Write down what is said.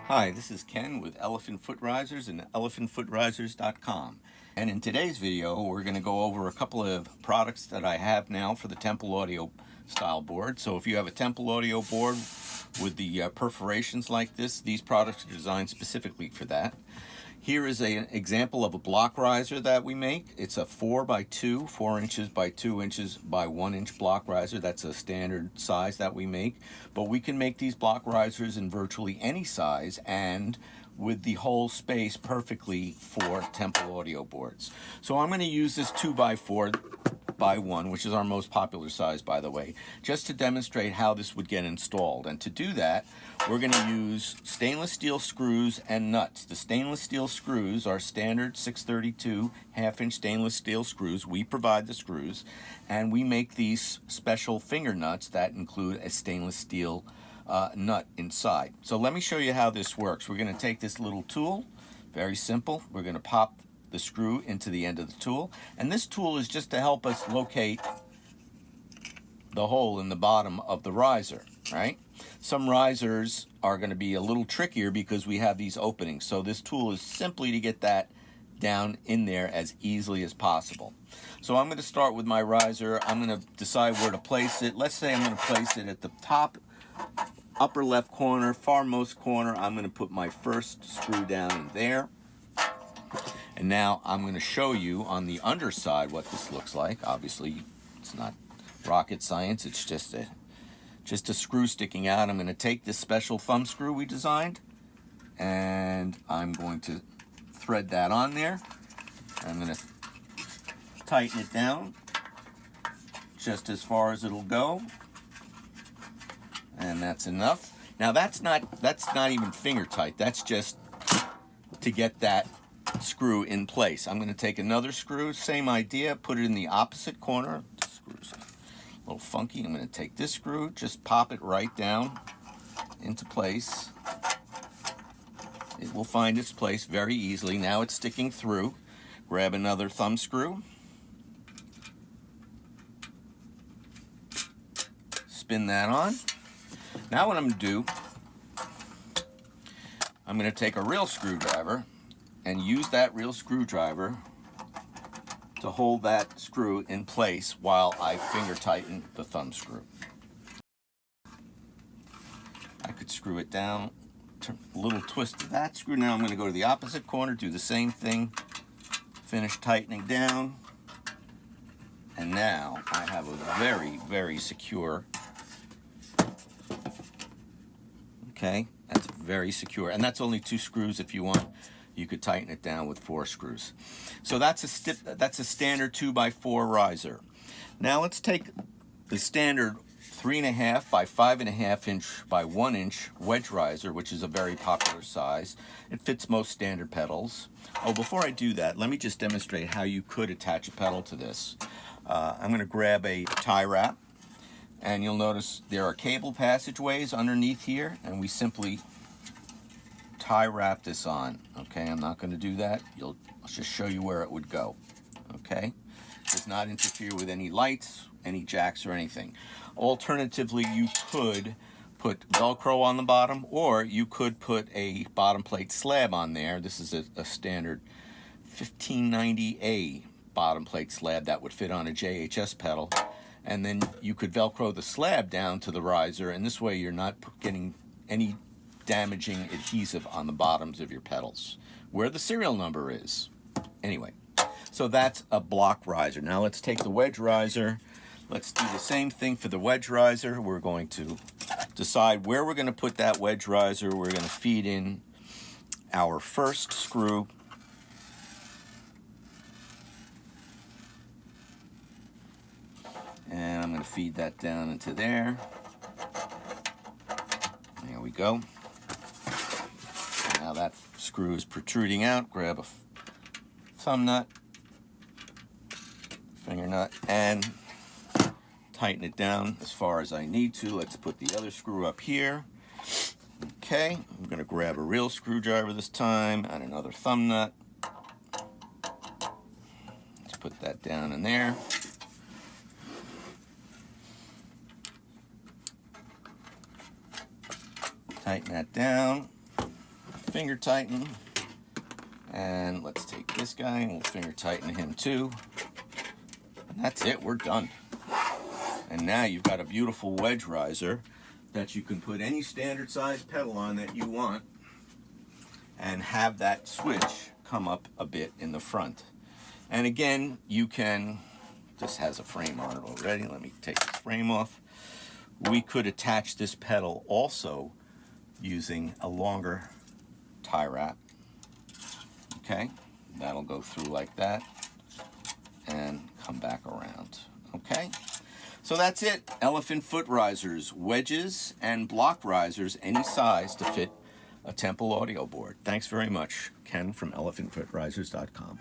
Hi, this is Ken with Elephant Foot Risers and elephantfootrisers.com. And in today's video, we're going to go over a couple of products that I have now for the Temple Audio style board. So if you have a Temple Audio board with the perforations like this, these products are designed specifically for that. Here is an example of a block riser that we make. It's a 4x2, 4 inches by 2 inches by 1 inch block riser. That's a standard size that we make. But we can make these block risers in virtually any size and with the whole space perfectly for Temple Audio boards. So I'm going to use this 2x4x1, which is our most popular size, by the way, just to demonstrate how this would get installed. And to do that, we're going to use stainless steel screws and nuts. The stainless steel screws are standard 632 half-inch stainless steel screws. We provide the screws, and we make these special finger nuts that include a stainless steel nut inside. So let me show you how this works. We're going to take this little tool, very simple. We're going to pop the screw into the end of the tool, and this tool is just to help us locate the hole in the bottom of the riser, right? Some risers are going to be a little trickier because we have these openings, so this tool is simply to get that down in there as easily as possible. So I'm going to start with my riser. I'm going to decide where to place it. Let's say I'm going to place it at the top upper left corner, farmost corner. I'm going to put my first screw down in there. And now I'm going to show you on the underside what this looks like. Obviously, it's not rocket science. It's just a screw sticking out. I'm going to take this special thumb screw we designed, and I'm going to thread that on there. I'm going to tighten it down just as far as it'll go, and that's enough. Now that's not even finger tight. That's just to get that screw in place. I'm going to take another screw, same idea, put it in the opposite corner. The screw's a little funky. I'm going to take this screw, just pop it right down into place. It will find its place very easily. Now it's sticking through. Grab another thumb screw, spin that on. Now what I'm going to do, I'm going to take a real screwdriver and use that real screwdriver to hold that screw in place while I finger tighten the thumb screw. I could screw it down, a little twist of that screw. Now I'm going to go to the opposite corner, do the same thing, finish tightening down, and now I have a very, very secure, okay, that's very secure, and that's only 2 screws. If you want, you could tighten it down with 4 screws. So that's a standard 2x4 riser. Now let's take the standard 3.5 by 5.5 inch by 1 inch wedge riser, which is a very popular size. It fits most standard pedals. Oh, before I do that, let me just demonstrate how you could attach a pedal to this. I'm going to grab a tie wrap, and you'll notice there are cable passageways underneath here, and we simply tie wrap this on. Okay, I'm not going to do that. I'll just show you where it would go. Okay, does not interfere with any lights, any jacks, or anything. Alternatively, you could put Velcro on the bottom, or you could put a bottom plate slab on there. This is a standard 1590A bottom plate slab that would fit on a JHS pedal, and then you could Velcro the slab down to the riser, and this way you're not getting any damaging adhesive on the bottoms of your pedals where the serial number is. Anyway, so that's a block riser. Now let's take the wedge riser. Let's do the same thing for the wedge riser. We're going to decide where we're going to put that wedge riser. We're going to feed in our first screw, and I'm going to feed that down into there. There we go. Now that screw is protruding out. Grab a thumb nut, finger nut, and tighten it down as far as I need to. Let's put the other screw up here. Okay, I'm going to grab a real screwdriver this time and another thumb nut. Let's put that down in there. Tighten that down, finger tighten, and let's take this guy and we'll finger tighten him too. And that's it, we're done. And now you've got a beautiful wedge riser that you can put any standard size pedal on that you want and have that switch come up a bit in the front. And again, you can, this has a frame on it already. Let me take this frame off. We could attach this pedal also using a longer tie wrap. Okay, that'll go through like that and come back around. Okay, so that's it. Elephant foot risers, wedges, and block risers, any size to fit a Temple audio board. Thanks very much. Ken from elephantfootrisers.com.